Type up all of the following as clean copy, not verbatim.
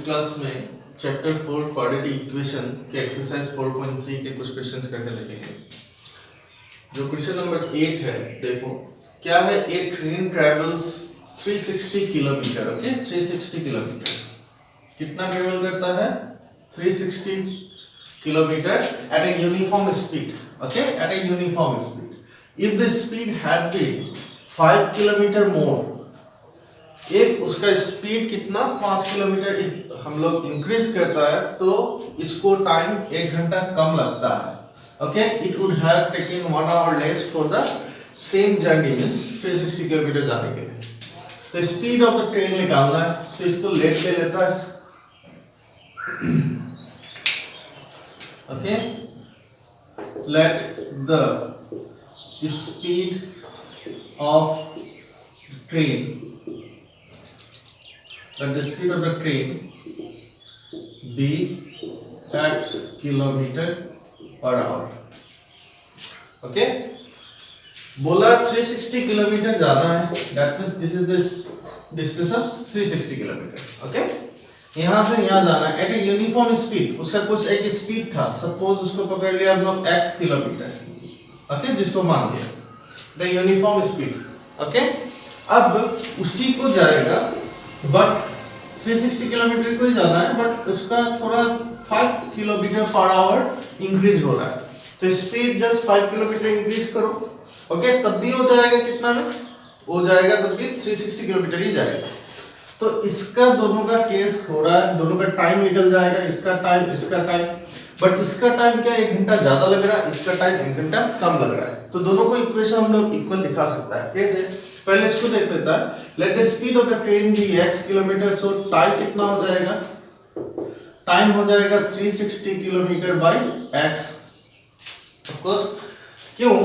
Class में chapter 4 quadratic equation के exercise 4.3 के कुछ क्वेश्चंस करके लिखेंगे। जो क्वेश्चन नंबर 8 है, देखो क्या है, a train travels 360 kilometer. Okay, 360 kilometer कितना ट्रेवल करता है? 360 kilometer at a uniform speed. Okay, at a uniform speed. If the speed had been 5 kilometer more, if उसका स्पीड कितना 5 किलोमीटर हम लोग इंक्रीज करता है तो इसको टाइम 1 घंटा कम लगता है। Okay, it would have taken 1 hour less for the same journey, means 360 kilometre जाने के लिए। तो स्पीड ऑफ द ट्रेन निकालना है, तो इसको लेट ले लेता है। Okay, late the speed of train, let the speed of the train be x kilometer per hour. Okay, बोला 360 किलोमीटर जाना है, that means this is the distance of 360 kilometer. Okay, यहाँ से यहाँ जाना है at a uniform speed। उसका कुछ एक स्पीड था, सपोज उसको पकड़ लिया हम लोग x किलोमीटर। ओके, जिसको मान लिया the uniform speed। ओके, अब उसी को जाएगा बट 360 किलोमीटर को ही जाना है, बट उसका थोड़ा 5 किलोमीटर पर आवर इंक्रीज हो रहा है। तो स्पीड जस्ट 5 किलोमीटर इंक्रीज करो। ओके, तब भी हो जाएगा कितना में? हो जाएगा तब भी 360 किलोमीटर ही जाएगा। तो इसका दोनों का केस हो रहा है, दोनों का टाइम निकल जाएगा, इसका टाइम, बट इसका टाइम क्या 1 घंटा ज्यादा लग रहा है, इसका टाइम 1 घंटा कम लग रहा है। तो दोनों को इक्वेशन हम लोग इक्वल दिखा सकता है। कैसे? पहले इसको देख लेता है। Let the speed of the train be x kilometre, so time कितना हो जाएगा? टाइम हो जाएगा 360 kilometre by x। Of course, क्यों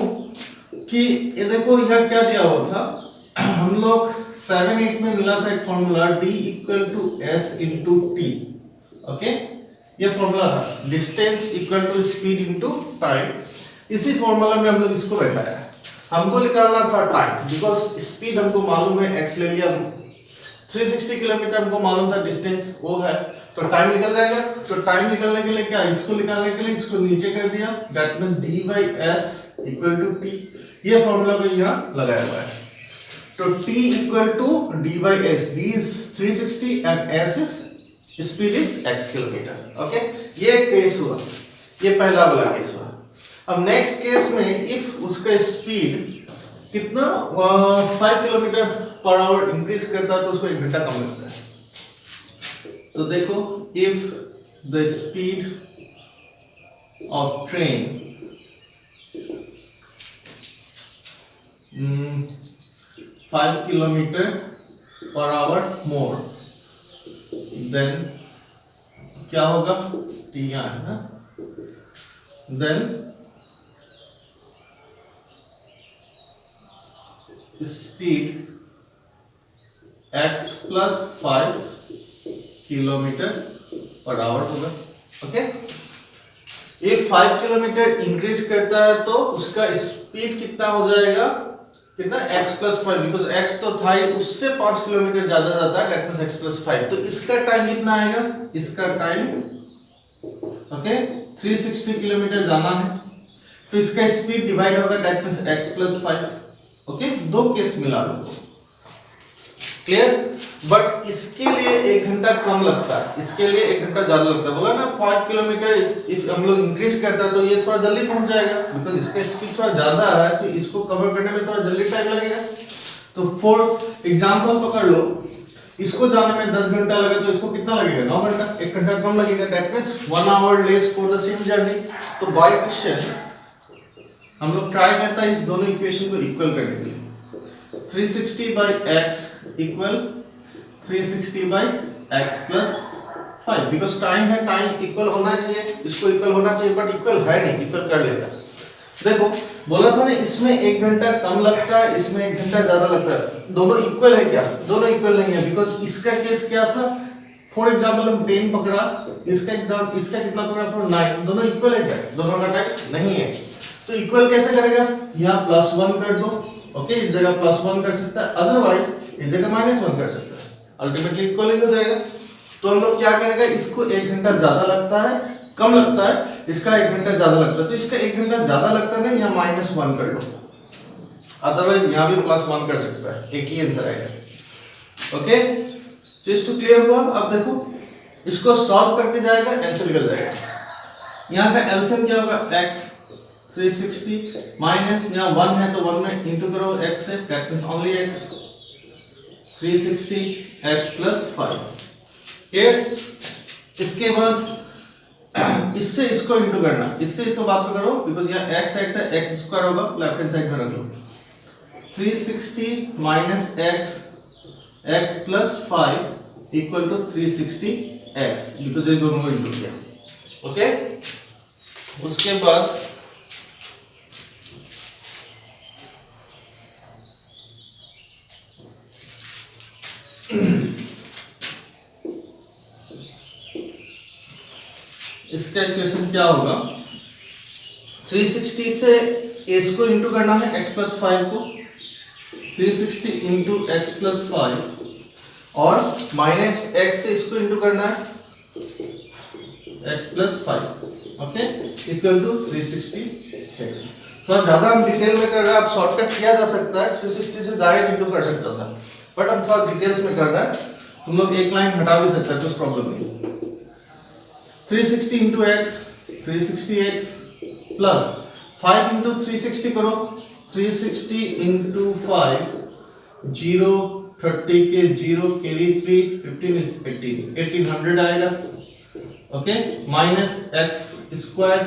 कि ये देखो यहाँ क्या दिया हुआ था, हम लोग 7-8 में मिला था एक formula d equal to s into T. Okay, ये फॉर्मूला था, distance equal to speed into time. इसी फॉर्मूला में हम लोग इसको बैठाया। हमको निकालना था टाइम, बिकॉज स्पीड हमको मालूम है, x ले लिया, 360 किलोमीटर हमको मालूम था डिस्टेंस वो है, तो टाइम निकल जाएगा। तो टाइम निकलने के लिए क्या, इसको निकालने के लिए इसको नीचे कर दिया, that means d by s equal to t। ये फॉर्मूला को यहाँ लगाया हुआ है। तो t equal to d by s, d is 360 and s is speed is x kilometre. Okay, ये केस हुआ, ये पहला वाला केस हुआ। अब नेक्स्ट केस में इफ उसका स्पीड कितना 5 किलोमीटर पर आवर इंक्रीज करता है तो उसको 1 घंटा कम लगता है। तो देखो, if the speed of train 5 kilometre per hour more, then क्या होगा? टी है ना, then speed x plus 5 kilometre per hour होगा। ओके, ये 5 किलोमीटर इंक्रीज करता है तो उसका स्पीड कितना हो जाएगा? कितना? x प्लस 5, बिकॉज x तो था ही, उससे 5 किलोमीटर ज्यादा जाता है, दैट मींस x प्लस 5। तो इसका टाइम कितना आएगा? इसका टाइम ओके 360 किलोमीटर जाना है, तो इसका स्पीड डिवाइड होगा, that means x plus 5। Okay, दो केस मिला लो, क्लियर। बट इसके लिए 1 घंटा कम लगता है, इसके लिए 1 घंटा ज्यादा लगता है। बोला ना 5 किलोमीटर इफ हम लोग इंक्रीज करता है तो ये थोड़ा जल्दी पहुंच जाएगा, बिकॉज इसका स्पीड थोड़ा ज्यादा है, तो इसको कवर करने में थोड़ा जल्दी टाइम लगेगा। तो फॉर एग्जांपल पकड़ लो, इसको जाने में 10 घंटा लगा तो इसको कितना लगेगा? 9 घंटा, 1 घंटा कम लगेगा, that means 1 hour less for the same journey. तो बाय क्वेश्चन हम लोग ट्राई करता है इस दोनों इक्वेशन को इक्वल करने के लिए। 360 by x equal 360 by x plus 5, because time है, टाइम इक्वल होना चाहिए, इसको इक्वल होना चाहिए, बट इक्वल है नहीं, इक्वल कर लेता है। देखो बोला था ना, इसमें 1 घंटा कम लगता है, इसमें 1 घंटा ज्यादा लगता है। दोनों इक्वल है क्या? दोनों इक्वल नहीं है, बिकॉज इसका केस क्या था, फॉर एग्जाम्पल हम 10 पकड़ा, इसका कितना पकड़ा? 9। दोनों इक्वल है क्या? दोनों का टाइम नहीं है। तो इक्वल कैसे करेगा? यहाँ +1 कर दो। ओके, इस जगह +1 कर सकता है, अदरवाइज इस जगह -1 कर सकता है, अल्टीमेटली इक्वल ही हो जाएगा। तो हम लोग क्या करेंगे, इसको 1 घंटा ज्यादा लगता है, कम लगता है, इसका 1 घंटा ज्यादा लगता है, तो इसका 1 घंटा ज्यादा लगता है ना, यहाँ -1 कर लो, अदरवाइज यहाँ भी +1 कर सकता है, एक ही आंसर आएगा। ओके, चीज तो क्लियर हुआ। अब देखो इसको सॉल्व करके जाएगा, आंसर निकल जाएगा। यहाँ का एलसीएम क्या होगा, x 360 माइनस यहाँ 1 है तो 1 में इंटू करो x से, that means only x 360 x plus 5। इसके बाद इससे इसको इंटू करना, इससे इसको बात में करो, बिकॉज यहाँ x है, x स्क्वायर होगा, लेफ्ट हैंड साइड में रख लो। 360 minus x plus 5 equal to 360x, because ये दोनों को इंटू किया। ओके, उसके बाद इसका इक्वेशन क्या होगा, 360 से इसको इंटू करना है x प्लस 5 को, 360 इंटू x प्लस 5 और माइनस x से इसको इंटू करना है x plus 5, okay, equal to 360x। थोड़ा ज्यादा हम डिटेल में कर रहे हैं, आप शॉर्टकट किया जा सकता है, 360 से डायरेक्ट इंटू कर सकता था, बट हम थोड़ा डिटेल्स में कर रहे हैं, तुम लोग एक लाइन हटा भी सकते हैं, कुछ प्रॉब्लम नहीं। 360 into x 360x plus 5 into 360 करो, 360 इंटू 5 0 30 के 0 कैरी 3 15 इज 1800 आएगा। Okay, minus x square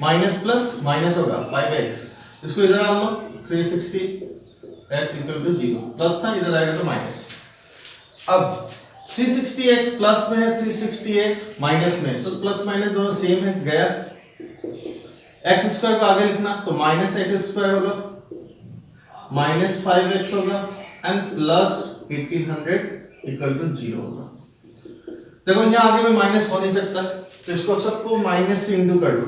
minus plus minus होगा 5x, इसको इधर आ लो, 360x इक्वल टू 0, प्लस था इधर आएगा तो माइनस। अब 360x प्लस में है, 360x माइनस में, तो प्लस माइनस दोनों सेम है, गया। x स्क्वायर को आगे लिखना तो माइनस x स्क्वायर होगा, माइनस 5x होगा एंड प्लस 1800 इक्वल टू 0 होगा। देखो यहाँ आगे में माइनस हो नहीं सकता, तो इसको सबको माइनस से इंटू कर लो,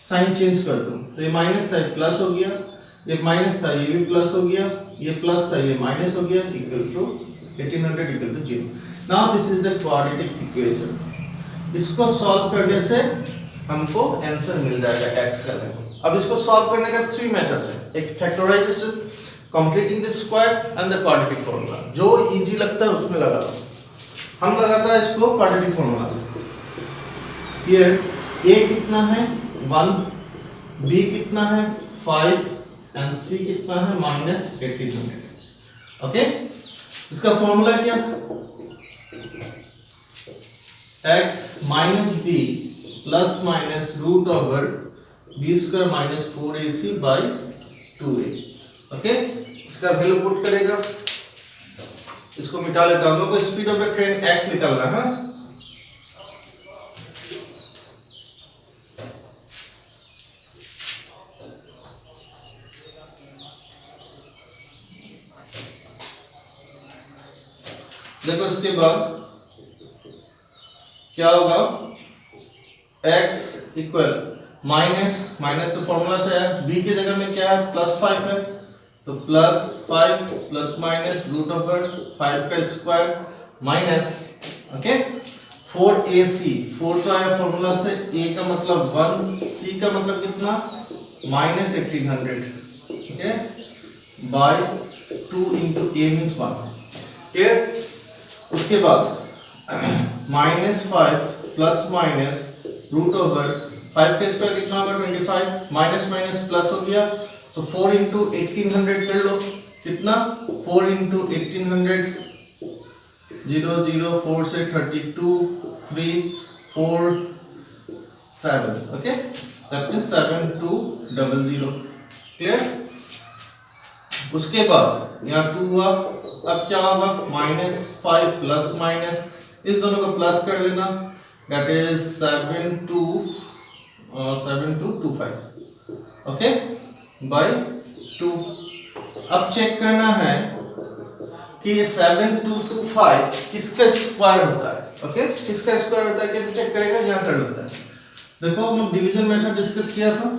साइन चेंज कर दो, तो ये माइनस था ये प्लस हो गया, ये माइनस था ये भी प्लस हो गया, ये प्लस था ये माइनस हो गया, equal to 1800 equal to 0। Now this is the quadratic equation. इसको सॉल्व करने से हमको आंसर मिल जाएगा x का वैल्यू। अब इसको सॉल्व करने का 3 मेथड्स है, एक factorisation, completing the square and the quadratic formula. जो इजी लगता है उसमें लगा दो, हम लगाता है इसको क्वाड्रेटिक फार्मूला। हियर a कितना है 1, b कितना है 5 एंड c कितना है -1800। ओके, इसका फार्मूला क्या था, x minus B plus minus root over B square minus 4ac by 2a। Okay, इसका वैल्यू पुट करेगा, इसको मिटा लेता हूं, हम लोग को speed of the train x निकालना है। देखो इसके बाद क्या होगा, x इक्वल माइनस माइनस तो फॉर्मूला से है, b की जगह में क्या है +5 है, तो +5 प्लस माइनस रूट ओवर 5 का स्क्वायर माइनस, ओके, 4ac, 4 तो आया फॉर्मूला से, a का मतलब 1, c का मतलब कितना -1800, okay, by 2 into a means 1। Clear, उसके बाद -5 प्लस माइनस रूट ओवर 5 का स्क्वायर कितना होगा 25, माइनस माइनस प्लस हो गया, तो 4 इंटू 1800 कर लो, कितना 4 इंटू 1800, 0 0 4 से 32 3 4 7, ओके, दैट मींस 7200। क्लियर, उसके बाद यहाँ 2 हुआ, अब क्या होगा -5 प्लस माइनस, इस दोनों को प्लस कर लेना, दैट इज 7225, ओके, बाय 2। अब चेक करना है कि ये 7225 किसका स्क्वायर होता है, ओके, किसका स्क्वायर होता है, कैसे चेक करेगा, यहाँ कर लेता है। देखो हम लोग डिवीजन मेथड डिस्कस किया था,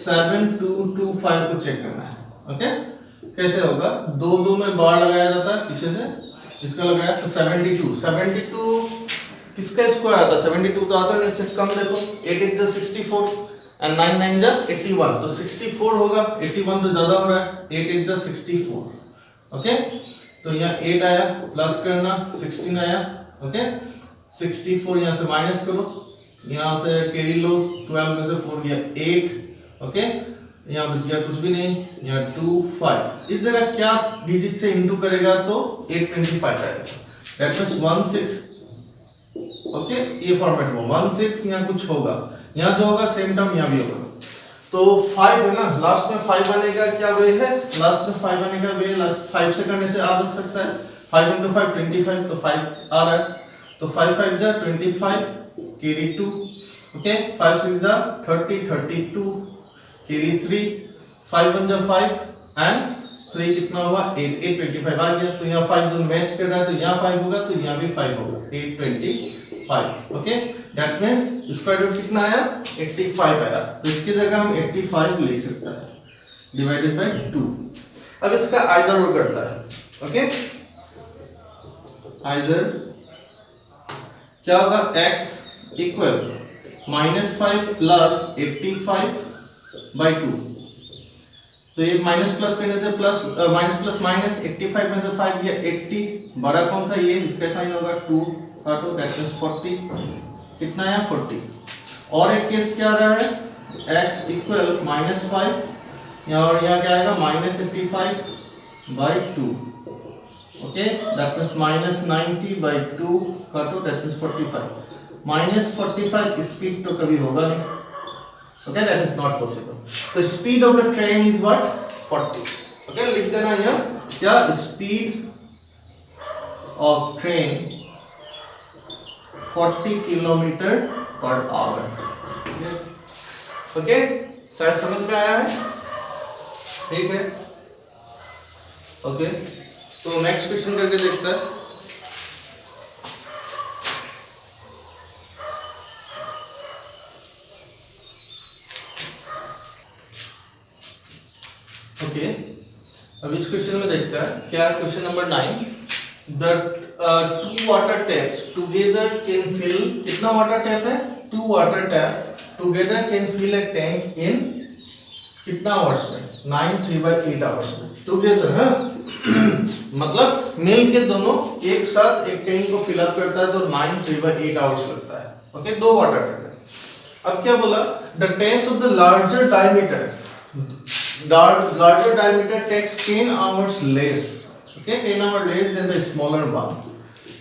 7225 को चेक करना है, ओके, कैसे होगा, 2 2 में बार लगाया जाता है पीछे से, इसका लगाया तो 72 किसका स्क्वायर आता है 72 तो आता है, कम देखो 8 8 64 एंड 9 9 81 तो 64 होगा, 81 तो ज्यादा हो रहा है, 8 8 64 ओके। तो यहाँ 8 आया प्लस करना 16 आया ओके, 64 यहाँ से माइनस करो, यहाँ से कैरी लो 12 में से 4 गया 8 ओके, यहाँ बच गया कुछ भी नहीं, यहाँ 2 5 इस जगह क्या डिजिट से इनटू करेगा तो 825 आएगा, दैट मींस 16 ओके। ये फॉर्मेट में 16 यहाँ कुछ होगा, यहाँ जो होगा सेम टर्म यहाँ भी होगा, तो 5 है ना, लास्ट में 5 बनेगा, क्या वे है लास्ट में 5 बनेगा, वे लास्ट 5 से करने से आ सकता है, 5 into 5 25 तो 5 आ रहा है, तो 5 5 जा 25 carry 2 ओके, 5 6 जा 30 32 carry 3 5 1 जा 5 एंड 3 कितना हुआ 8 8 25 आ गया, तो यहाँ 5 दोनों मैच कर रहा है, तो यहाँ 5 होगा तो यहाँ भी 5 होगा 8 25 okay, that means square root कितना आया 85 आया, तो इसकी जगह हम 85 ले सकते हैं डिवाइडेड बाय 2। अब इसका आइदर और करता है ओके, आइदर क्या होगा x इक्वल -5 प्लस 85 बाय 2, तो ये माइनस प्लस करने से प्लस माइनस प्लस माइनस 85 में से 5 गया 80, बड़ा कौन था ये, इसका साइन होगा 2 का, तो दैट इज 40 कितना है 40। और एक केस क्या रहा है x इक्वल -5 यहाँ, और यहाँ क्या आएगा -85 by 2 okay, that means -90 by 2 का, तो दैट मींस 45 -45 स्पीड तो कभी होगा नहीं okay, that is not possible, तो speed of the train is what 40 okay, लिख देना यहाँ क्या speed of train 40 kilometer per hour okay, शायद समझ में आया है, ठीक है ओके। तो नेक्स्ट क्वेश्चन करके देखते हैं। ओके अब इस क्वेश्चन में देखते हैं क्या, question number 9 the two water taps together can fill, कितना वाटर टैप है 2 water tap together can fill a tank in कितना आवर्स में 9 3/8 आवर्स में, टुगेदर है मतलब मिल के दोनों एक साथ एक टैंक को फिल अप करता है तो 9 3/8 आवर्स लगता है ओके, 2 वाटर टैप है। अब क्या बोला the tanks of the larger diameter takes 10 hours less okay, 10 hours less than the smaller one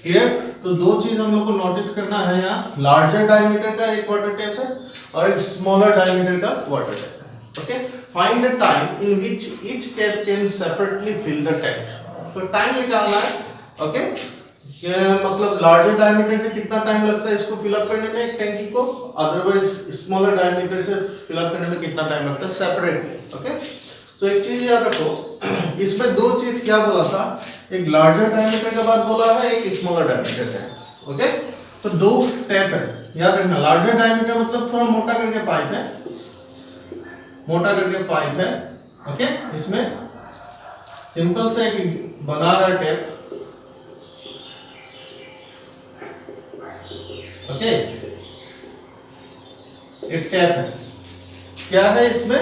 here, तो दो चीज हम लोग को नोटिस करना है, यहाँ लार्जर डायमीटर का एक वाटर टैप है और एक स्मॉलर डायमीटर का वाटर टैप है okay. Find the time in which each tap can separately fill the tank, तो टाइम निकालना है ओके, मतलब लार्जर डायमीटर से कितना टाइम लगता है इसको फिल अप करने में एक टैंकी को, अदरवाइज स्मॉलर डायमीटर से फिल अप करने में कितना टाइम लगता है सेपरेटली ओके। तो एक चीज याद रखो, इसमें दो चीज क्या बोला था, एक लार्जर डायमीटर का बात बोला है, एक स्मॉलर डायमीटर का ओके। तो दो टैप है याद रखना, लार्जर डायमीटर मतलब थोड़ा मोटा करके पाइप है, मोटा करके पाइप है ओके, इसमें सिंपल से एक बना रहा टैप ओके, एक टैप है, क्या है इसमें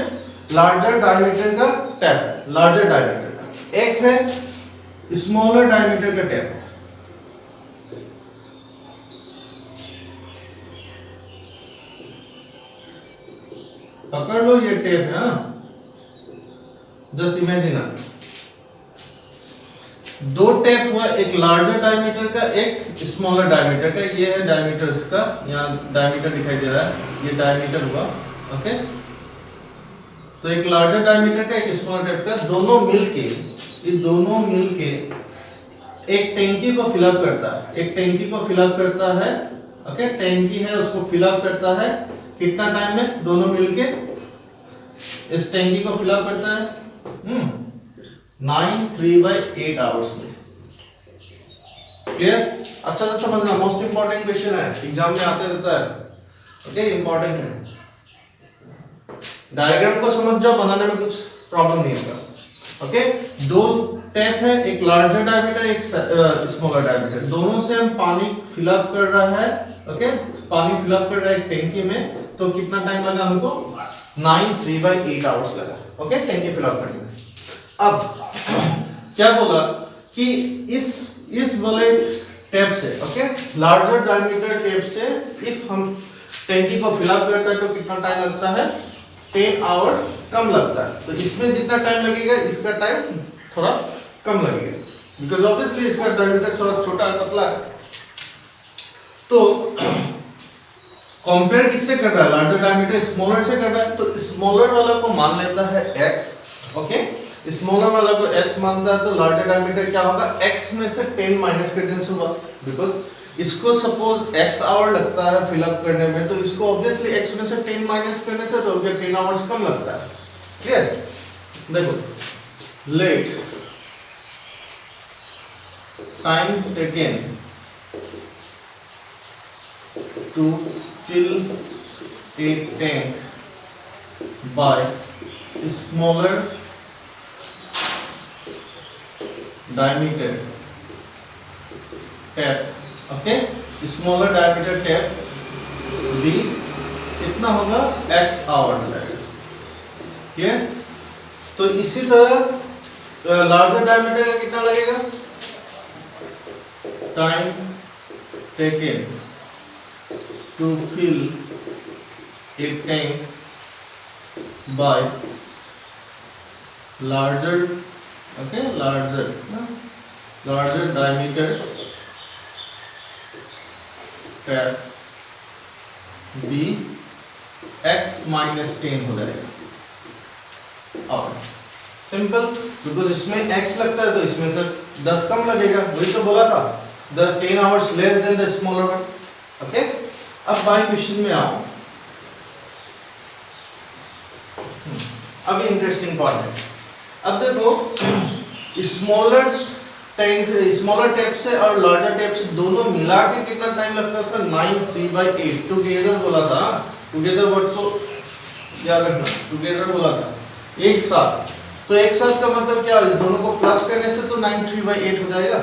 लार्जर डायमीटर का टैप है, लार्जर डायमीटर का, एक है स्मॉलर डायमीटर का टैप है पकड़ लो ये टेप है, जस्ट इमेजिन दो टेप हुआ, एक लार्जर डायमीटर का एक स्मॉलर डायमीटर का, ये है डायमीटर इसका, यहाँ डायमीटर दिखाई दे रहा है, ये डायमीटर हुआ ओके। तो एक लार्जर डायमीटर का एक स्मॉलर टेप का, दोनों मिलके ये दोनों मिलके एक टैंकी को फिलअप करता है, एक टैंकी को फिलअप करता है ओके, टैंकी है उसको फिलअप करता है कितना टाइम में, दोनों मिलके इस टैंकी को फिलअप करता है 9 3/8 आवर्स में, क्लियर। अच्छा से समझना, मोस्ट इंपॉर्टेंट क्वेश्चन है, एग्जाम में आते रहता है ओके, इंपॉर्टेंट है। डायग्राम को समझ जाओ, बनाने में कुछ प्रॉब्लम नहीं होगा ओके। दो टैप है, एक लार्जर डायमीटर, एक स्मॉलर डायमीटर, दोनों से हम पानी फिलअप कर रहा है। ओके, पानी फिलअप कर रहा है टैंकी में, तो कितना टाइम लगा हमको? 9/3/8 आवर्स लगा। ओके, टैंकी फिलअप करने में। अब क्या बोला कि इस वाले टैप से, ओके, लार्जर डायमीटर टैप से इफ हम टैंकी को फिलअप करता है तो कितना टाइम लगता है? 10 आवर कम लगता है। तो इसमें जितना टाइम लगेगा इसका टाइम थोड़ा कम लगेगा, बिकॉज ऑब्वियसली इसका डायमीटर थोड़ा छोटा है, पतला है। तो कंपेयर किससे कर रहा है? लार्जर डायमीटर स्मॉलर से कर रहा है, तो स्मॉलर वाला को मान लेता है x। ओके, स्मॉलर वाला को x मानता है, तो लार्जर डायमीटर क्या होगा? x में से 10 माइनस कर देना होगा, बिकॉज इसको सपोज x आवर लगता है फिलअप करने में, तो इसको ऑब्वियसली x में से 10 माइनस करने से तो 10 आवर्स कम लगता है। क्लियर? देखो, let time taken to fill a tank by smaller diameter tap। Okay, smaller diameter tap B कितना होगा? x आवर लगेगा। ठीक, तो इसी तरह लार्जर डायमीटर का कितना लगेगा? Time taken to fill a tank by larger diameter tap B x minus 10 हो जाएगा। और सिंपल, बिकॉज इसमें x लगता है तो इसमें से 10 कम लगेगा, वही तो बोला था, the 10 hours less than the smaller one। Okay, अब बाय क्वेश्चन में आओ। अब इंटरेस्टिंग पार्ट है। अब देखो, स्मॉलर टैप से और लार्जर टैप से दोनों मिला के कितना टाइम लगता था? 9/3/8 टुगेदर बोला था। टुगेदर वर्ड को याद रखना, टुगेदर बोला था, एक साथ। तो एक साथ का मतलब क्या? दोनों को प्लस करने से तो 9/3/8 हो जाएगा।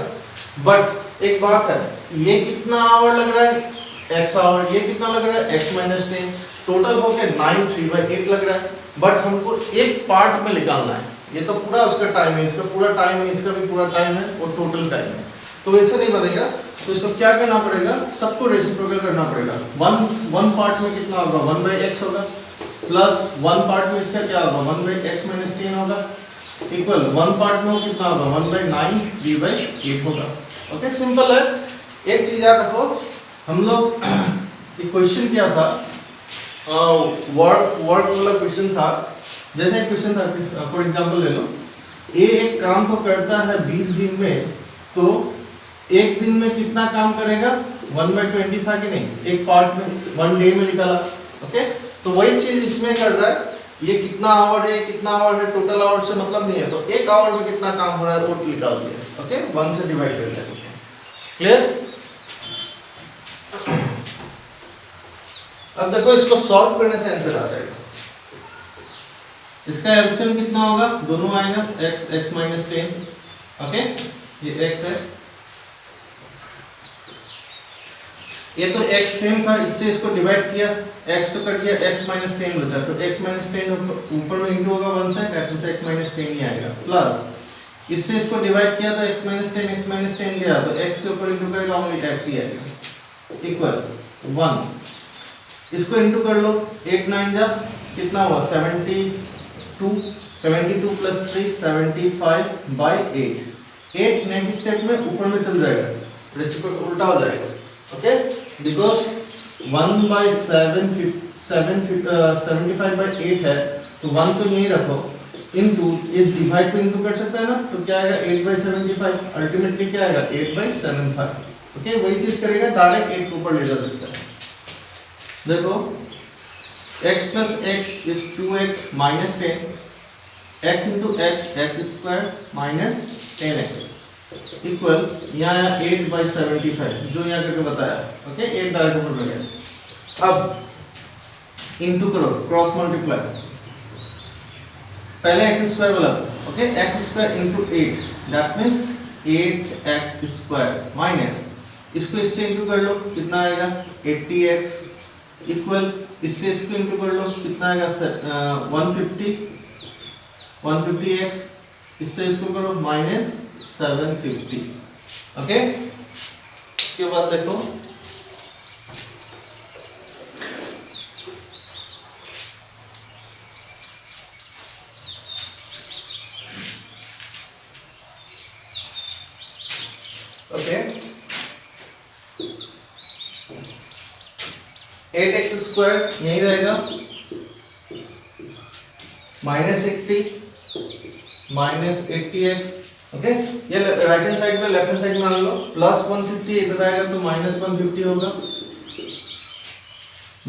बट एक बात है, ये कितना आवर लग रहा है? x hour. ये कितना लग रहा है? x minus 10। टोटल हो गया 9/3/8 लग रहा है। बट हमको एक पार्ट में निकालना है, ये तो पूरा उसका टाइम है, इसका पूरा टाइम है, इसका भी पूरा टाइम है और टोटल टाइम है, तो वैसे नहीं बनेगा। तो इसको क्या करना पड़ेगा? सबको रेसिप्रोकल करना पड़ेगा। वन पार्ट में कितना होगा? 1/x होगा, प्लस वन पार्ट में इसका क्या होगा? 1/x माइनस 10 होगा, इक्वल वन पार्ट में कितना होगा? 1/9/3/8 होगा। ओके, सिंपल है। एक चीज याद रखो, हम लोग एक क्वेश्चन किया था, वर्क वाला क्वेश्चन था। जैसे एक क्वेश्चन था, फॉर एग्जांपल ले लो, ए एक काम को करता है 20 दिन में, तो एक दिन में कितना काम करेगा? 1/20 था कि नहीं? एक पार्ट में 1 डे में निकाला। ओके, तो वही चीज इसमें कर रहा है। ये कितना आवर है, कितना आवर है, टोटल आवर से मतलब नहीं है, तो एक आवर में कितना काम हो रहा है वो निकाल दिया। ओके, 1 से डिवाइड कर दिया। क्लियर? अब देखो, इसको सॉल्व करने से आंसर आ जाएगा। इसका एलसीएम कितना होगा? दोनों आएगा x माइनस 10। ओके, ये x है, ये तो x सेम था, इससे इसको डिवाइड किया, x तो कट गया, x माइनस 10 बचा, तो x माइनस 10 ऊपर में इंटू होगा 1 से, डेट मींस x माइनस 10 ही आएगा, प्लस इससे इसको डिवाइड किया तो x माइनस 10 लिया, तो x से ऊपर इंटू करेगा ओनली x ही आएगा, इक्वल 1। इसको इंटू कर लो, 8 9 जा कितना हुआ? 72 प्लस 3 75/8। 8 नेक्स्ट स्टेप में ऊपर में चल जाएगा, रेसिप्रोकल उल्टा हो जाएगा। ओके, बिकॉज 1/75/8 है, तो 1 तो यही रखो, इनटू इस डिवाइड को इनटू कर सकता है ना, तो क्या आएगा? 8/75, अल्टीमेटली क्या आएगा? 8/75। ओके, वही चीज करेगा, डायरेक्ट 8 के ऊपर ले जा सकता है। देखो, x plus x is 2x minus 10, x into x square minus 10x equal यहाँ 8/75 जो यहाँ करके बताया। ओके, 8 डायरेक्ट ऊपर में गया। अब इंटू करो, क्रॉस मल्टीप्लाई, पहले x स्क्वायर वाला, okay, x square into 8 that means 8x² minus इसको इससे इंटू कर लो कितना आएगा 80x इक्वल इससे इसको इंटू कर लो कितना आएगा 150x इससे इसको करो माइनस 750 ओके। उसके बाद देखो ओके 8x² यही रहेगा -80 -80x ओके। ये राइट हैंड साइड में लेफ्ट हैंड साइड में आ लो +150 इधर आएगा तो -150 होगा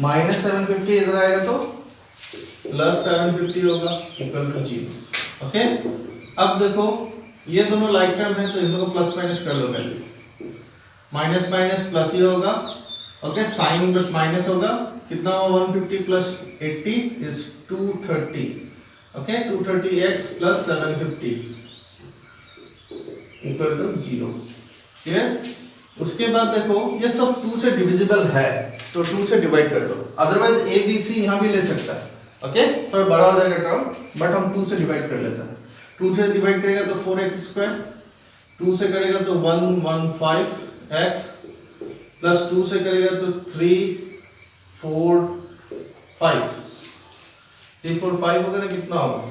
-750 इधर आएगा तो +750 होगा इक्वल टू 0 ओके। अब देखो ये दोनों लाइक टर्म है तो इन दोनों को प्लस माइनस कर लो पहले माइनस माइनस प्लस ही होगा ओके साइन बट माइनस होगा कितना होगा 150 plus 80 is 230 okay 230x plus 750 equal to 0 clear. उसके बाद देखो ये सब 2 से डिविजिबल है तो 2 से डिवाइड कर दो अदरवाइज a b c यहां भी ले सकता है ओके थोड़ा बड़ा हो जाएगा टर्म बट हम 2 से डिवाइड कर लेते हैं 2 से डिवाइड करेगा तो 4x², 2 से करेगा तो 115x प्लस 2 से करेगा तो 3 4 5 3 4 5 वगैरह कितना होगा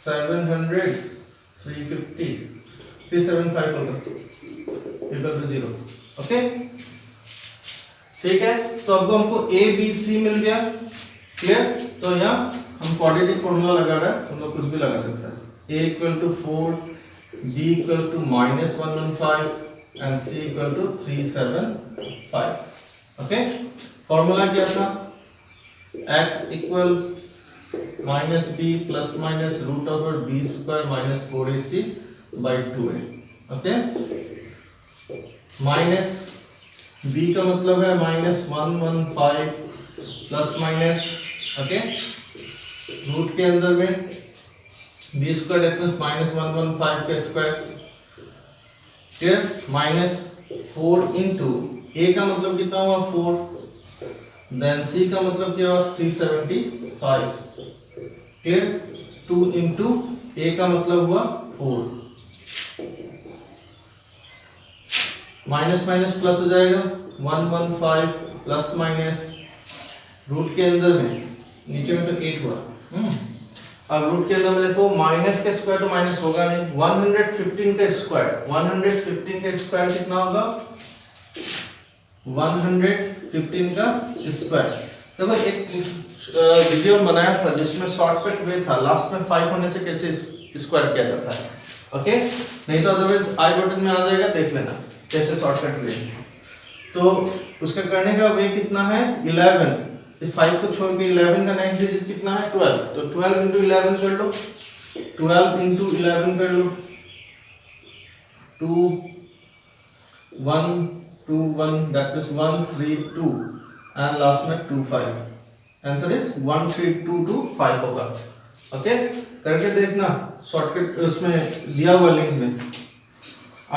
700 350 375 होगा इक्वल टू 0 ओके ठीक है। तो अब हमको a b c मिल गया क्लियर। तो यहाँ हम क्वाड्रेटिक फॉर्मूला लगा रहा है हम लोग कुछ भी लगा सकते हैं a equal to 4 b equal to -115 and c equal to 375 okay. Formula क्या था x equal -b plus minus √b² - 4ac by 2a okay. Minus b का मतलब है -115 प्लस माइनस ओके रूट के अंदर में b² दैट मींस -115 के square clear -4 into a का मतलब कितना हुआ 4 देन c का मतलब क्या हुआ 375 क्लियर 2 इनटू a का मतलब हुआ 4 माइनस माइनस प्लस हो जाएगा 115 प्लस माइनस रूट के अंदर में नीचे में तो 8 हुआ अब रूट के अंदर में देखो माइनस का स्क्वायर तो माइनस होगा नहीं 115 का स्क्वायर कितना होगा 115 का स्क्वायर। देखो एक वीडियो बनाया था जिसमें शॉर्टकट वे था लास्ट में 5 होने से कैसे स्क्वायर किया जाता है ओके नहीं तो अदरवाइज आई बटन में आ जाएगा देख लेना कैसे शॉर्टकट वे। तो उसका करने का वे कितना है 11 इस 5 को छोड़ के 11 का नेक्स्ट डिजिट कितना है 12 तो 12 into 11 कर लो 12 into 11 कर लो 2 1 2 1 that is 1 3 2 and last में 2 5 आंसर इज 1 3 2 2 5 होगा ओके। करके देखना शॉर्टकट उसमें दिया हुआ लिंक में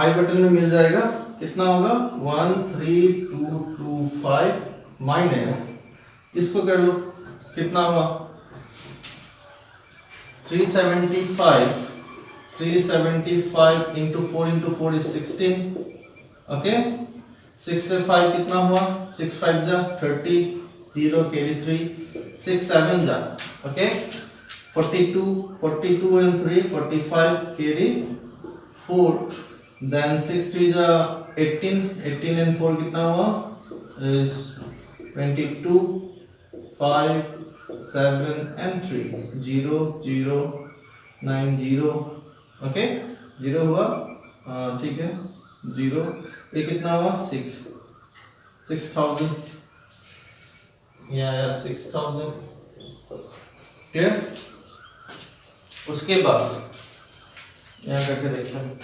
आई बटन में मिल जाएगा कितना होगा 1 3 2 2 5 माइनस इसको कर लो कितना हुआ 375 into 4 into 4 is 16 ओके 6 से 5 कितना हुआ 6 5 जा 30 0 carry 3 6 7 जा ओके 42 and 3 45 carry 4 then 6 3 जा 18 and 4 कितना हुआ is 22 5 7 and 3 0 0 9 0 ओके 0 हुआ ठीक है 0 ये कितना हुआ 6000 या 6000 क्लियर। उसके बाद यहाँ करके देखते हैं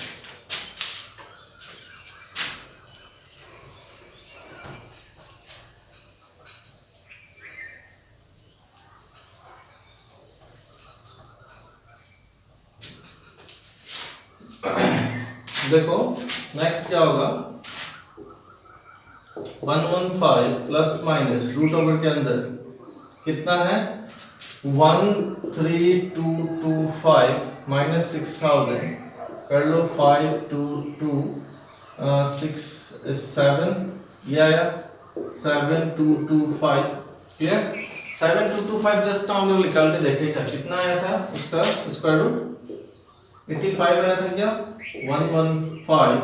देखो नेक्स्ट क्या होगा, 115 प्लस माइनस रूट ओवर के अंदर कितना है 13225 माइनस 6000 कर लो 522 6 7 या 7225 क्लियर। 7225 जस्ट नाउ हमने निकाल के देखे था कितना आया था, उसका स्क्वायर रूट 85 आया था क्या, 115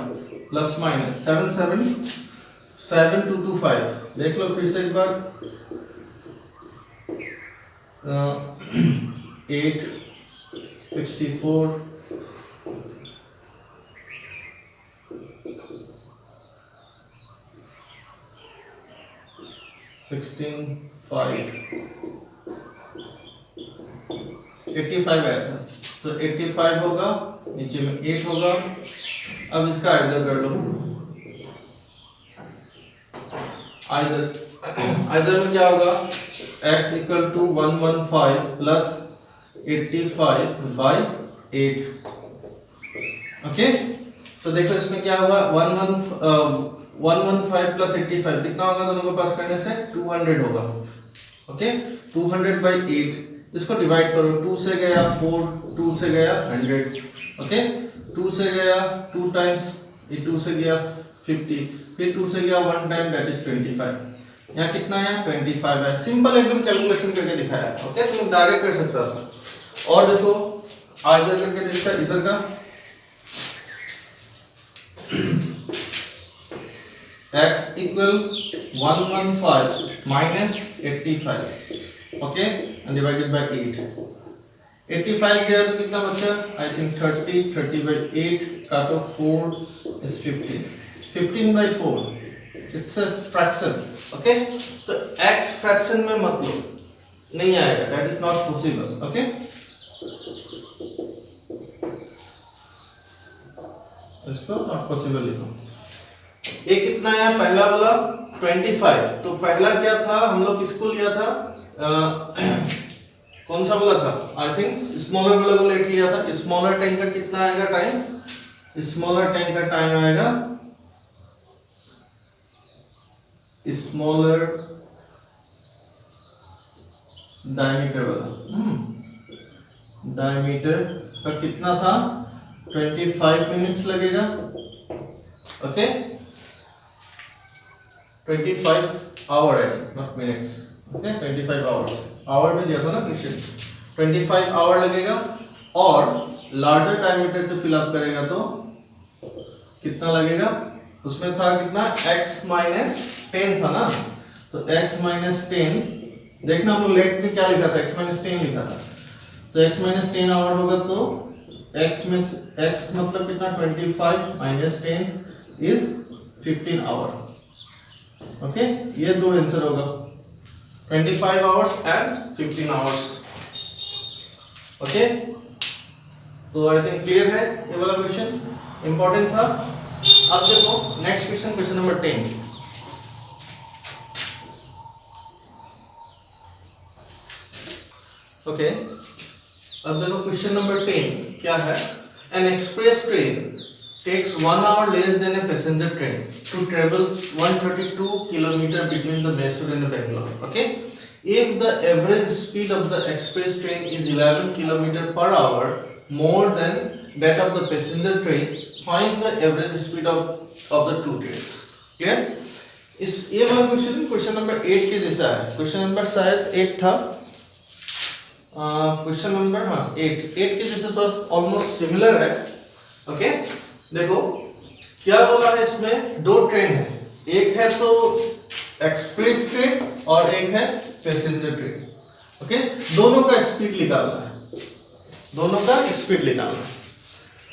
प्लस माइनस 7225 देख लो फिर से एक बार 8 64 16 5 85 आया था, तो 85 होगा, नीचे में 8 होगा। अब इसका आइदर कर लो, आइदर में क्या होगा x equal to 115 plus 85 by 8। Okay, तो देखो इसमें क्या हुआ 115 प्लस 85 कितना होगा, दोनों को पास करने से 200 होगा। ओके, 200 बाई 8, इसको डिवाइड करो, 2 से गया 4, 2 से गया 100। ओके, 2 से गया 2 टाइम्स, ये 2 से गया 50, फिर 2 से गया 1 टाइम, दैट इज 25। यहाँ कितना है 25 है। सिंपल एकदम कैलकुलेशन करके दिखाया है। ओके, तुम डायरेक्ट कर सकता था। और देखो इधर करके देखता इधर का x equal 115 minus 85, okay, and divided by 8। 85 गया तो कितना बचा, आई थिंक 30 बाई 8 काटो 4 is 15 by 4, it's a fraction. Okay, तो x फ्रैक्शन में मत लो, नहीं आएगा, that is not possible. Okay, इसको नॉट पॉसिबल लिखो। ये कितना है, पहला वाला 25, तो पहला क्या था, हम लोग किसको लिया था, कौन सा वाला था, आई थिंक स्मॉलर वाला को लेट लिया था। स्मॉलर टैंक का कितना आएगा टाइम, स्मॉलर टैंक का टाइम आएगा, स्मॉलर डायमीटर वाला, डायमीटर का कितना था 25 मिनट्स लगेगा। ओके, 25 आवर है, not minutes. Okay, 25 hours, hour में दिया था ना क्वेश्चन, 25 आवर लगेगा। और लार्जर डायमीटर से फिल अप करेगा तो कितना लगेगा, उसमें था कितना x माइनस 10 था ना, तो x माइनस 10, देखना हम लोग लेट में क्या लिखा था, x माइनस 10 लिखा था, तो x माइनस 10 आवर होगा, तो x में x मतलब कितना 25 माइनस 10 इज 15 आवर। ओके, ये दो आंसर होगा, 25 आवर्स एंड 15 आवर्स। ओके, तो आई थिंक क्लियर है, ये वाला क्वेश्चन इंपॉर्टेंट था। अब देखो next question, question number 10। Okay, अब देखो क्वेश्चन नंबर 10 क्या है, N express train takes 1 hour less than a passenger train to travel 132 kilometer between the Mysore and Bangalore. Okay, if the average speed of the express train is 11 kilometer per hour more than that of the passenger train, find the average speed of the two trains. Clear? इस ये वाला question number 8 के जैसा है, question number शायद 8 था, question number 8 के जैसे तो ऑलमोस्ट सिमिलर है। ओके, देखो क्या बोला है, इसमें दो ट्रेन है, एक है तो एक्सप्रेस ट्रेन और एक है पैसेंजर ट्रेन। ओके, दोनों का स्पीड निकालना है, दोनों का स्पीड निकालना है।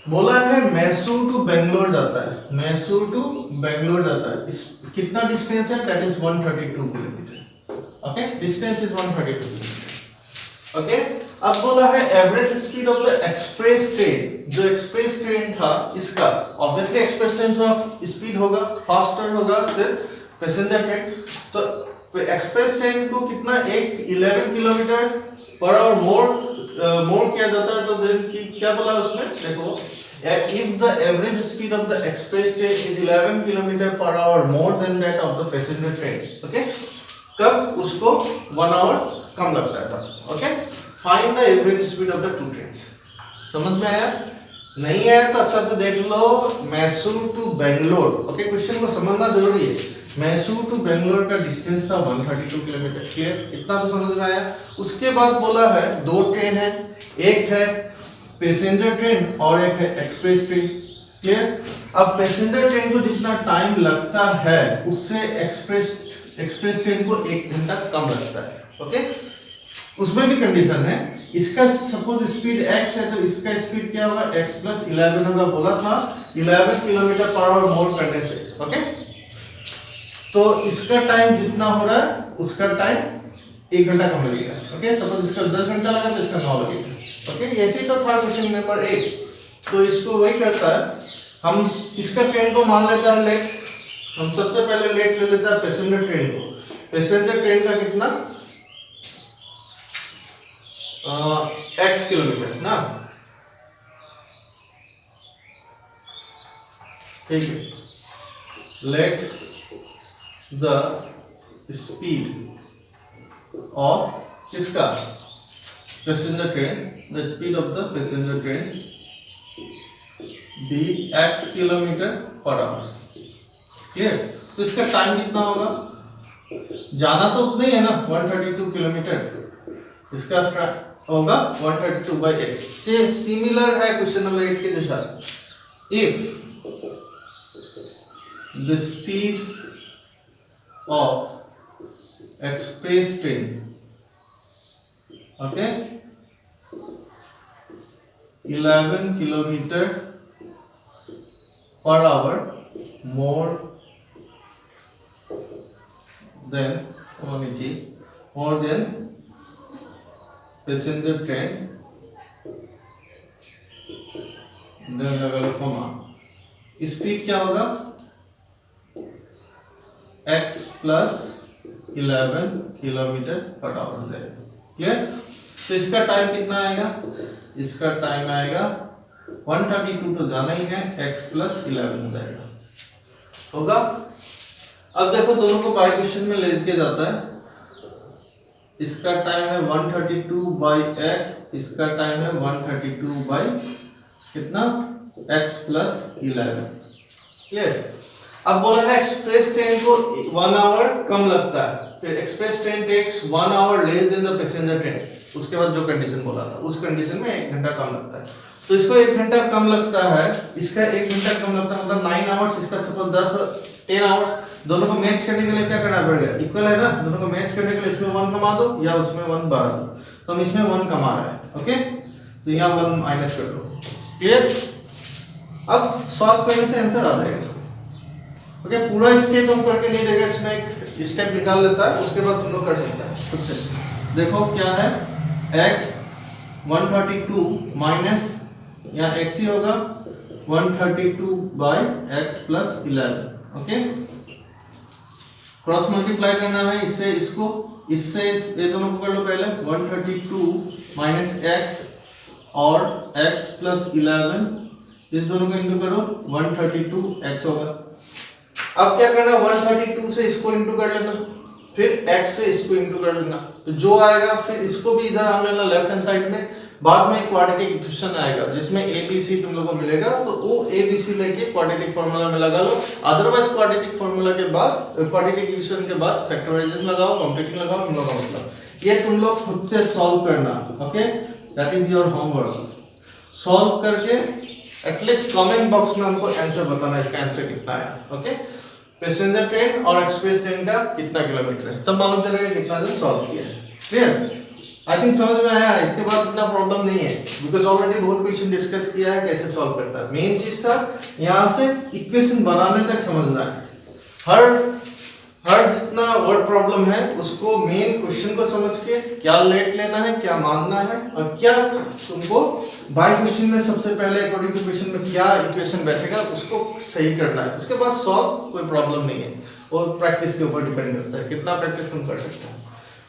बोला है मैसूर टू बेंगलोर जाता है, मैसूर टू बेंगलोर जाता है, कितना डिस्टेंस है, that is 132 kilometre. Okay, distance is 132 kilometre. Okay, अब बोला है average speed of the express train, जो एक्सप्रेस ट्रेन था इसका, ऑब्वियसली एक्सप्रेस ट्रेन थोड़ा स्पीड होगा, फास्टर होगा देन पैसेंजर ट्रेन, तो एक्सप्रेस ट्रेन को कितना 11 किलोमीटर पर आवर मोर किया जाता है, तो देन की क्या बोला उसमें, देखो if the average speed of the express train is 11 km per hour more than that of the passenger train, okay, कब उसको 1 hour कम लगता है तब, okay, find the average speed of the two trains. समझ में आया? नहीं आया तो अच्छा से देख लो, Mysore to Bangalore, okay, question को समझना जरूरी है। मैसूर टू बेंगलोर का डिस्टेंस था 132 किलोमीटर, क्लियर, इतना तो समझ में आया। उसके बाद बोला है दो ट्रेन है, एक है पैसेंजर ट्रेन और एक है एक्सप्रेस ट्रेन, क्लियर। अब पैसेंजर ट्रेन को जितना टाइम लगता है उससे एक्सप्रेस ट्रेन को 1 घंटा कम लगता है, ओके। उसमें भी कंडीशन है, इसका सपोज स्पीड x है तो इसका स्पीड क्या होगा, x प्लस 11 होगा, बोला था 11 किलोमीटर पर आवर मोर करने से, ओके। तो इसका टाइम जितना हो रहा है उसका टाइम 1 घंटा कम लगेगा, ओके। सपोज इसका 10 घंटा लगा तो इसका 9 लगेगा, ओके। ऐसे तो था क्वेश्चन नंबर 1, तो इसको वही करता है। हम इसका ट्रेन को मान लेता है लेट, हम सबसे पहले लेट ले लेता है पैसेंजर ट्रेन को। पैसेंजर ट्रेन का कितना x किलोमीटर ना, ठीक है। लेट द स्पीड ऑफ किसका, passenger train, the speed of the passenger train be x kilometre per hour, clear. तो इसका टाइम कितना होगा, जाना तो उतना ही है ना 132 किलोमीटर, इसका होगा 132 by x। से सिमिलर है क्वेश्चन नंबर 8 के जैसा। If the speed of express train, okay, 11 kilometre per hour more than passenger train, then लगा लो कॉमा, स्पीड क्या होगा x plus 11 kilometre per hour, clear. तो इसका टाइम कितना आएगा, इसका टाइम आएगा 132 तो जाना ही है, x प्लस 11 हो जाएगा, होगा। अब देखो दोनों को बाय क्वेश्चन में लेके जाता है, इसका टाइम है 132 बाई x, इसका टाइम है 132 बाई कितना x प्लस 11, क्लियर। अब बोला है एक्सप्रेस ट्रेन को 1 आवर कम लगता है, फिर express train takes 1 hour less than the passenger train, उसके बाद जो कंडीशन बोला था उस कंडीशन में 1 घंटा कम लगता है। तो इसको 1 घंटा कम लगता है, इसका 1 घंटा कम लगता है, मतलब 9 आवर्स, इसका सपोज 10 आवर्स। दोनों को मैच करने के लिए क्या करना पड़ेगा, इक्वल है ना, दोनों को मैच करने के लिए इसमें 1 कमा दो या उसमें 1 बढ़ा दो, तो हम इसमें 1 कमा रहे हैं, ओके। तो यहाँ 1 माइनस कर दो, क्लियर। अब सॉल्व करने से आंसर आ जाएगा, ओके। पूरा स्टेप हम करके नहीं देगा, इसमें एक स्टेप निकाल लेता है, उसके बाद तुम लोग कर सकते हैं खुद से। देखो क्या है, x 132 माइनस यहाँ x ही होगा 132 by x plus 11, okay. Cross multiply करना है, इससे इसको, इससे ये दोनों को कर लो पहले, 132 माइनस x और x प्लस 11, इस दोनों को इंटू करो, 132x होगा। अब क्या करना, 132 से इसको इंटू कर लेना, फिर x से इसको इंटू कर लेना, तो जो आएगा फिर इसको भी इधर आने लेना लेफ्ट हैंड साइड में। बाद में क्वाड्रेटिक इक्वेशन आएगा जिसमें ABC तुम लोगों को मिलेगा, तो वो ABC लेके क्वाड्रेटिक फार्मूला में लगा लो। अदरवाइज क्वाड्रेटिक फार्मूला के बाद, क्वाड्रेटिक इक्वेशन के बाद फैक्टराइजेशन लगाओ, कॉम्प्यूटिंग लगाओ, तुम लोग का मतलब ये तुम लोग खुद से सॉल्व करना, okay. That is your homework. Solve करके एटलीस्ट कमेंट बॉक्स में हमको आंसर बताना, इसका आंसर कितना है, ओके। पैसेंजर ट्रेन और एक्सप्रेस ट्रेन का कितना किलोमीटर है, तब मालूम चलेगा कितना दिन सॉल्व किया है, क्लियर। आई थिंक समझ में आया है, इसके बाद इतना प्रॉब्लम नहीं है, बिकॉज ऑलरेडी बहुत क्वेश्चन डिस्कस किया है कैसे सॉल्व करता है। मेन चीज था यहाँ से इक्वेशन बनाने तक समझना है, हर जितना वर्ड प्रॉब्लम है उसको मेन क्वेश्चन को समझ के क्या लेट लेना है, क्या मानना है, और क्या तुमको बाय क्वेश्चन में सबसे पहले अकॉर्डिंग टू क्वेश्चन में क्या इक्वेशन बैठेगा उसको सही करना है। उसके बाद सॉल्व कोई प्रॉब्लम नहीं है, और प्रैक्टिस के ऊपर डिपेंड करता है कितना प्रैक्टिस तुम कर सकते हो,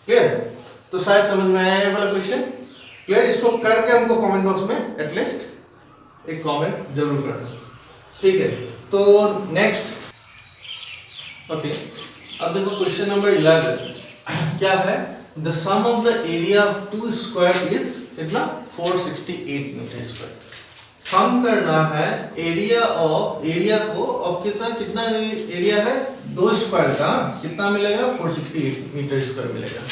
क्लियर। तो शायद समझ में आया ये वाला क्वेश्चन, क्लियर। इसको करके हमको कमेंट बॉक्स में एटलीस्ट एक कमेंट जरूर करना, ठीक है। तो नेक्स्ट, ओके, अब देखो क्वेश्चन नंबर 11 क्या है, the sum of the area of two square is कितना 468 मीटर स्क्वायर। सम करना है एरिया को, और कितना एरिया है, दो स्क्वायर का, कितना मिलेगा 468 मीटर स्क्वायर मिलेगा।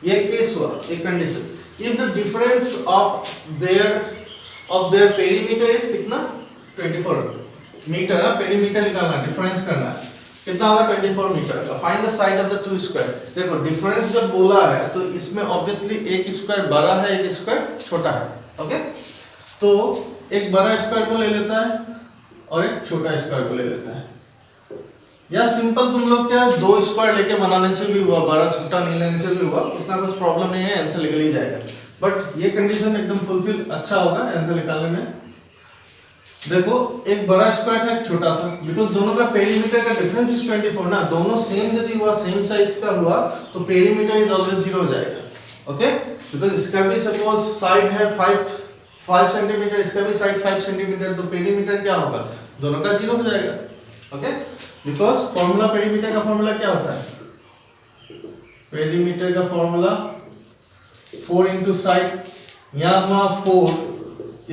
ये केस हुआ, एक condition, if the difference of their perimeter is कितना 24 मीटर, पेरीमीटर निकालना, डिफरेंस करना है, कितना होगा 24 मीटर का। Find the side of the two square. देखो डिफरेंस जब बोला है तो इसमें ऑब्वियसली एक स्क्वायर बड़ा है, एक स्क्वायर छोटा है, ओके। तो एक बड़ा स्क्वायर को ले लेता है और एक छोटा स्क्वायर को ले लेता है, या सिंपल तुम लोग क्या दो स्क्वायर लेके बनाने से भी हुआ, बड़ा छोटा नहीं लेने से भी हुआ, उतना कुछ प्रॉब्लम नहीं है, आंसर निकल ही जाएगा। बट ये कंडीशन एकदम फुलफिल अच्छा होगा आंसर निकालने में। देखो एक बड़ा स्क्वायर है, एक छोटा था, बिकॉज दोनों का पेरीमीटर का डिफरेंस इज 24 ना, दोनों सेम यदि हुआ, सेम साइज का हुआ तो पेरीमीटर इज ऑलवेज 0 हो जाएगा, ओके। बिकॉज इसका भी सपोज साइड है 5 सेंटीमीटर, इसका भी साइड 5 सेंटीमीटर, तो पेरीमीटर क्या होगा, दोनों का 0 हो जाएगा, ओके। बिकॉज फॉर्मूला, पेरीमीटर का फॉर्मूला क्या होता है, पेरीमीटर का फॉर्मूला 4 इंटू साइड, यहाँ हुआ 4,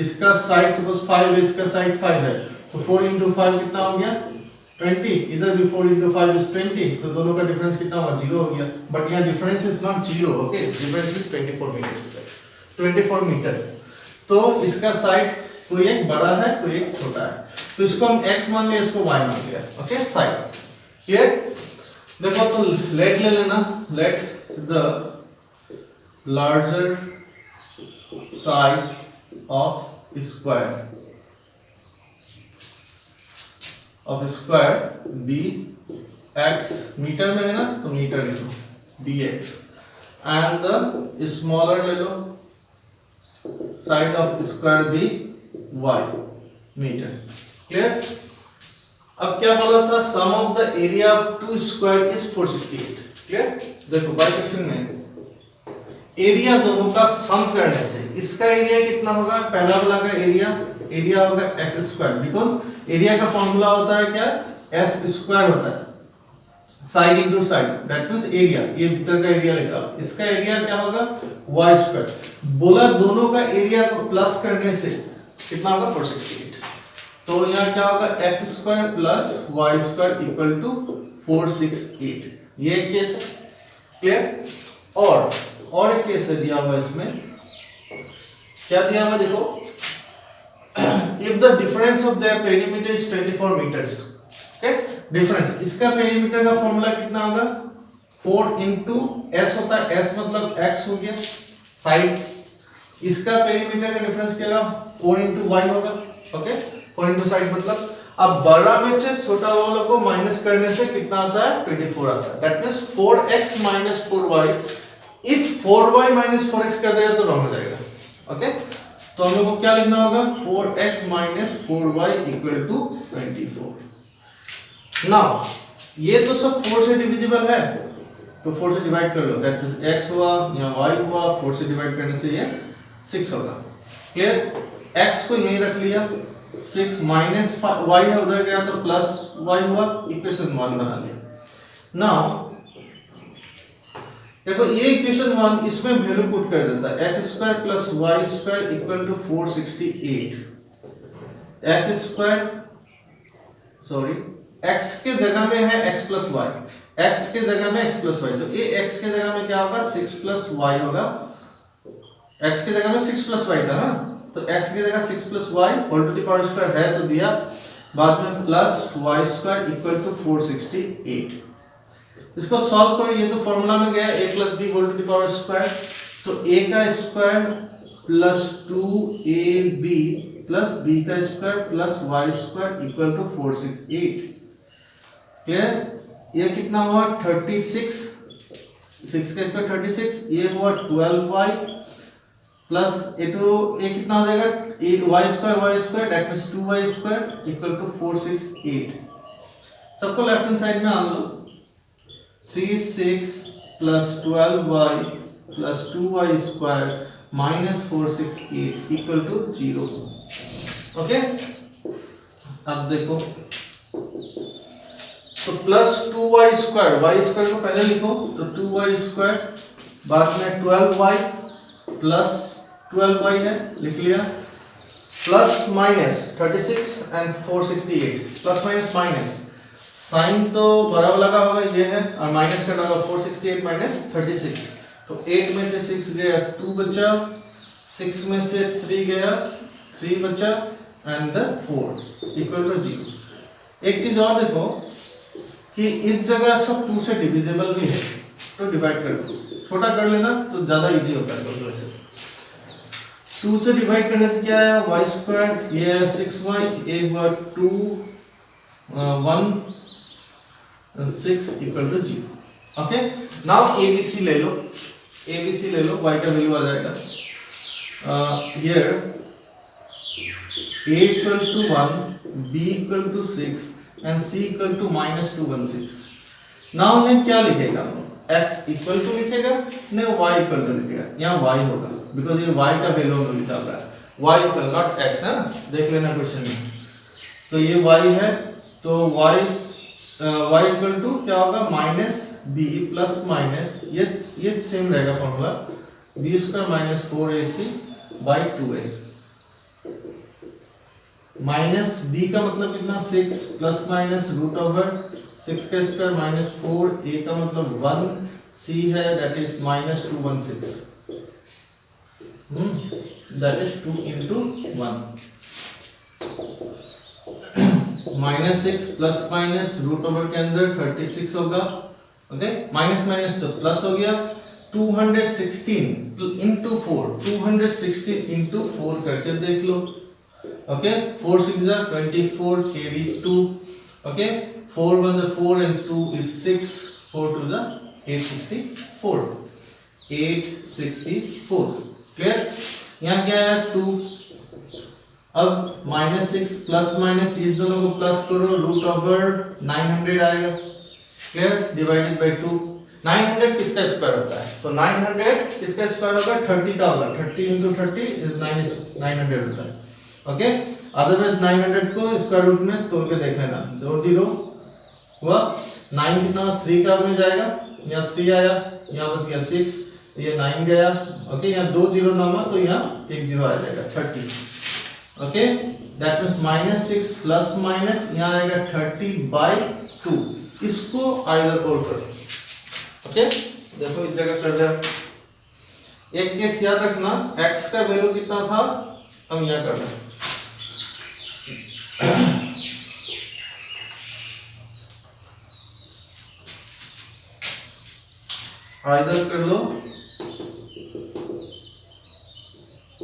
इसका साइड सपोज 5 है, इसका साइड 5 है, तो 4 इंटू 5 कितना हो गया 20, इधर भी 4 इंटू 5 इज 20, तो दोनों का डिफरेंस कितना हुआ 0 हो गया। बट यहाँ difference is not 0, okay, difference is 24 metre, 24 metre. तो इसका साइड कोई एक बड़ा है, कोई एक छोटा है, तो इसको हम x मान लिया, इसको y मान लिया, ओके, साइड क्लियर। देखो तो लेट ले लेना, let the larger side of square be x, मीटर में है ना तो मीटर लिखो dx, and the smaller ले लो side of square be y, metre, clear. अब क्या बोला था, sum of the area of two square is 468, clear. देखो बाय क्वेश्चन में एरिया दोनों का सम करने से इसका एरिया कितना होगा, पहला वाला का एरिया होगा x स्क्वायर, बिकॉज एरिया का फॉर्मूला होता है क्या, s स्क्वायर होता है, side into side, that means area, ये भीतर का एरिया लिखा, इसका एरिया क्या होगा y स्क्वायर। बोला दोनों का एरिया को प्लस करने से कितना होगा 468, तो यहाँ क्या होगा x square plus y square equal to 468, ये केस है, क्लियर। और एक केस दिया हुआ इसमें, क्या दिया हुआ देखो, if the difference of their perimeter is 24 metres, okay, difference, इसका पेरीमीटर का फॉर्मूला कितना होगा 4 इंटू एस होता है, एस मतलब x हो गया साइड, इसका पेरीमीटर का डिफरेंस क्या होगा 4 इंटू वाई होगा, ओके, 4 इंटू साइड मतलब, अब बड़ा में से छोटा वाला को माइनस करने से कितना आता है 24 आता है, that means 4x minus 4y, if 4y minus 4x कर देगा तो रॉन्ग हो जाएगा, ओके। तो हम लोग को क्या लिखना होगा 4x minus 4y equal to 24। Now ये तो सब 4 से डिविजिबल है, तो 4 से डिवाइड कर लो, दैट मींस x हुआ या y हुआ, 4 से डिवाइड करने से ये 6 होगा, क्लियर। x को यहीं रख लिया, 6 माइनस y है, उधर गया तो प्लस y हुआ, इक्वेशन 1 बना लिया। नाउ देखो ये इक्वेशन 1, इसमें वैल्यू पुट कर देता है, x square plus y square equal to 468, x square sorry x के जगह में है x प्लस y, x के जगह में x प्लस y, तो ये x के जगह में क्या होगा 6 प्लस y होगा, x के जगह में 6 प्लस y था ना, तो x की जगह 6 plus y whole to the power square है तो दिया, बाद में plus y square equal to 468। इसको सॉल्व करो, ये तो फॉर्मूला में गया a plus b whole to the power square, तो a का square plus 2ab plus b का square plus y square equal to 468, clear. ये कितना हुआ 36, 6 का स्क्वायर 36, ये हुआ 12y प्लस ये कितना हो जाएगा y square that means 2y square equal to 468। सबको लेफ्ट हैंड साइड में आन लो, 36 plus 12y plus 2y square minus 468 equal to 0। Okay, अब देखो तो plus 2y square, Y square को पहले लिखो तो 2y स्क्वायर, बाद में 12y प्लस 12y है, लिख लिया, plus minus 36 and 468, plus minus minus, sign तो बराबर लगा होगा ये है, और माइनस करना होगा 468 माइनस 36, तो 8 में से 6 गया 2 बचा, 6 में से 3 गया 3 बचा, एंड 4 इक्वल टू 0। एक चीज और देखो कि इस जगह सब 2 से डिविजिबल भी है, तो डिवाइड कर दो, छोटा कर लेना तो ज्यादा इजी होता है कैलकुलेशन। 2 से डिवाइड करने से क्या आया, y स्क्वायर, ये है 6y, एक बार 2 1 6 equal to 0। Okay, now ABC ले लो, ABC ले लो, y का वैल्यू आ जाएगा here a equal to 1, b equal to 6 and c equal to -216। Now मैं क्या लिखेगा, x इक्वल टू लिखेगा, नहीं y इक्वल टू लिखेगा, यहाँ y होगा बिकॉज ये y का वैल्यू में लिखा हुआ है, y इक्वल नॉट x है ना, देख लेना क्वेश्चन में, तो ये y है, तो y इक्वल टू क्या होगा, माइनस b प्लस माइनस, ये सेम रहेगा formula, b square minus 4ac by 2a, minus b का मतलब कितना 6 प्लस माइनस रूट ओवर 6 का स्क्वायर माइनस 4, a का मतलब 1, c है that is -216, that is 2 into 1, -6 plus minus root over के अंदर 36 होगा, ओके, माइनस माइनस तो प्लस हो गया, 216 into 4, 216 into 4 करके देख लो, okay, 4 6 are 24, carry 2, okay, 4 1 is 4 and 2 is 6, 4 2 is 864, 864, clear. यहाँ क्या है 2, अब -6 प्लस माइनस इस दोनों को प्लस करो, रूट ओवर 900 आएगा, क्लियर, डिवाइडेड बाय 2, 900 किसका स्क्वायर होता है, तो 900 किसका स्क्वायर होगा, 30 का होगा, 30 into 30 is 900 होता है, ओके, अदरवाइज 900 को स्क्वायर रूट में तोड़ के देख लेना, 2 0 हुआ, 9 कितना 3 का में जाएगा, यहाँ 3 आया, यहाँ बच गया 6, ये 9 गया, ओके, यहाँ 2 0 नामा तो यहाँ 1 0 आ जाएगा 30, okay, that means -6 plus minus यहाँ आएगा 30/2, इसको आइदर और करो, ओके, देखो इस जगह कर दिया। एक केस याद रखना, x का वैल्यू कितना था, हम यहाँ कर रहे हैं, आइदर कर लो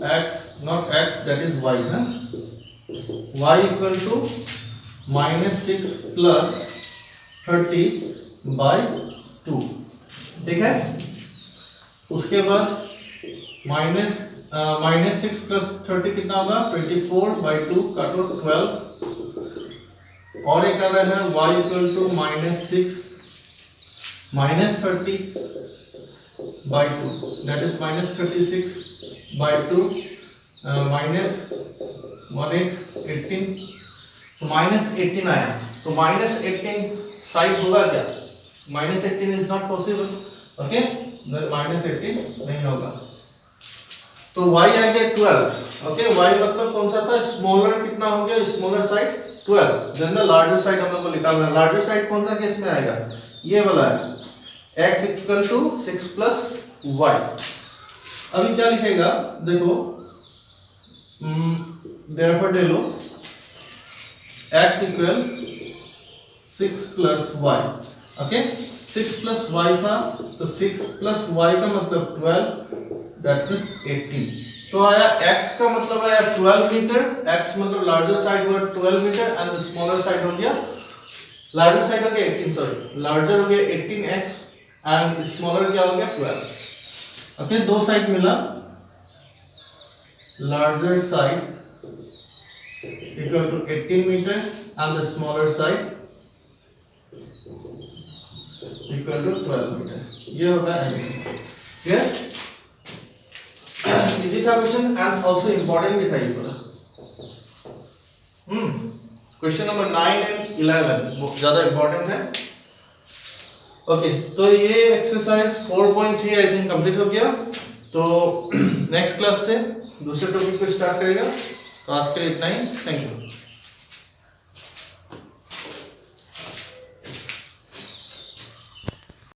x not x, that is y ना, y इक्वल टू -6 प्लस 30/2, ठीक है, उसके बाद -6 प्लस 30 कितना होगा, 24/2 काटो 12, और एक आ रहा है y equal to -6 -30/2, that is -36/2, -18, तो -18 आया, तो -18 साइड होगा क्या, -18 इज नॉट पॉसिबल, ओके, -18 नहीं होगा, तो y आ गया 12, ओके, y मतलब कौन सा था, स्मॉलर कितना हो गया, smaller side 12, then the larger side हम लोग को लिखा हुआ है, लार्जर साइड कौन सा केस में आएगा, ये वाला है, x equal to 6 plus y। अभी क्या लिखेगा, देखो देयरफॉर ले लो x equal 6 plus y, okay, 6 plus y था, तो 6 प्लस y का मतलब 12, दैट मींस 18, तो आया x का मतलब आया 12 मीटर, x मतलब लार्जर साइड हुआ 12 metre and the smaller side हो गया, लार्जर साइड हो गया 18, सॉरी लार्जर हो गया 18x एंड स्मॉलर क्या हो गया 12, ओके, दो साइड मिला, larger side equal to 18 metre and the smaller side equal to 12 metre, ये होगा आंसर, क्लियर, इजी था क्वेश्चन एंड आल्सो इंपॉर्टेंट भी था ये पूरा। क्वेश्चन नंबर 9 एंड 11 ज्यादा इंपॉर्टेंट है। ओके तो ये एक्सरसाइज 4.3 आई थिंक कंप्लीट हो गया। तो नेक्स्ट क्लास से दूसरे टॉपिक को स्टार्ट करेगा। तो आज के लिए इतना ही, थैंक यू।